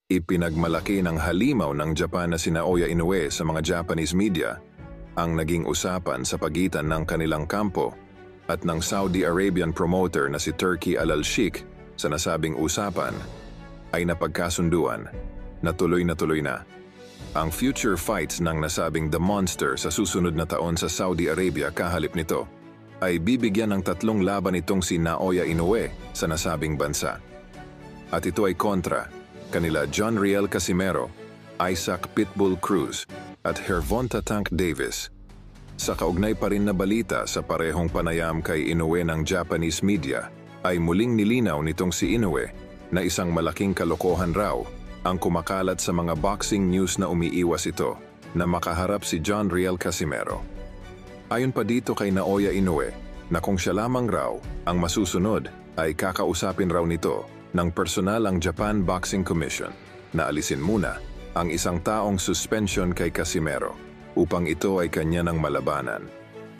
Ipinagmalaki ng halimaw ng Japan na si Naoya Inoue sa mga Japanese media ang naging usapan sa pagitan ng kanilang kampo at ng Saudi Arabian promoter na si Turki Al-Sheikh. Sa nasabing usapan ay napagkasunduan na tuloy na ang future fights ng nasabing The Monster sa susunod na taon sa Saudi Arabia. Kahalip nito ay bibigyan ng 3 laban itong si Naoya Inoue sa nasabing bansa. At ito ay kontra kanila John Riel Casimero, Isaac Pitbull Cruz at Hervonta Tank Davis. Sa kaugnay pa rin na balita sa parehong panayam kay Inoue ng Japanese media, ay muling nilinaw nitong si Inoue na isang malaking kalokohan raw ang kumakalat sa mga boxing news na umiiwas ito na makaharap si John Riel Casimero. Ayon pa dito kay Naoya Inoue na kung siya lamang raw ang masusunod ay kakausapin raw nito ng personal ang Japan Boxing Commission na alisin muna ang isang taong suspension kay Casimero upang ito ay kanya ng malabanan.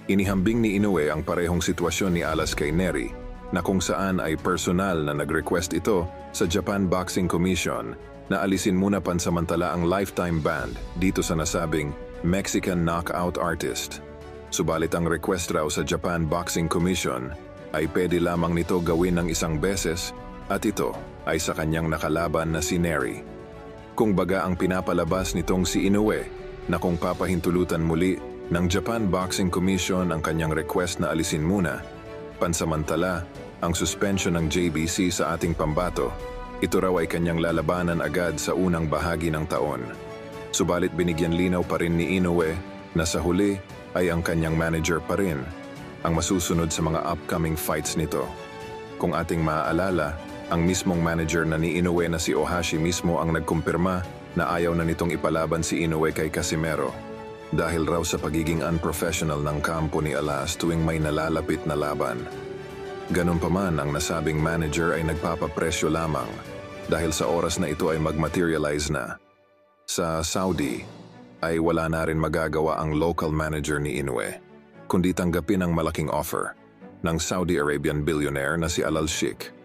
Inihambing ni Inoue ang parehong sitwasyon ni Alas kay Nery na kung saan ay personal na nag-request ito sa Japan Boxing Commission na alisin muna pansamantala ang lifetime ban dito sa nasabing Mexican knockout artist. Subalit ang request raw sa Japan Boxing Commission ay pwede lamang nito gawin ng isang beses at ito ay sa kanyang nakalaban na si Nery. Kung baga ang pinapalabas nitong si Inoue na kung papahintulutan muli ng Japan Boxing Commission ang kanyang request na alisin muna, pansamantala ang suspension ng JBC sa ating pambato, ito raw ay kanyang lalabanan agad sa unang bahagi ng taon. Subalit binigyan linaw pa rin ni Inoue na sa huli ay ang kanyang manager pa rin ang masusunod sa mga upcoming fights nito. Kung ating maaalala, ang mismong manager na ni Inoue na si Ohashi mismo ang nagkumpirma na ayaw na nitong ipalaban si Inoue kay Casimero dahil raw sa pagiging unprofessional ng kampo ni Alas tuwing may nalalapit na laban. Ganun pa man, ang nasabing manager ay nagpapapresyo lamang dahil sa oras na ito ay mag-materialize na. Sa Saudi ay wala na rin magagawa ang local manager ni Inoue kundi tanggapin ang malaking offer ng Saudi Arabian billionaire na si Al-Sheikh.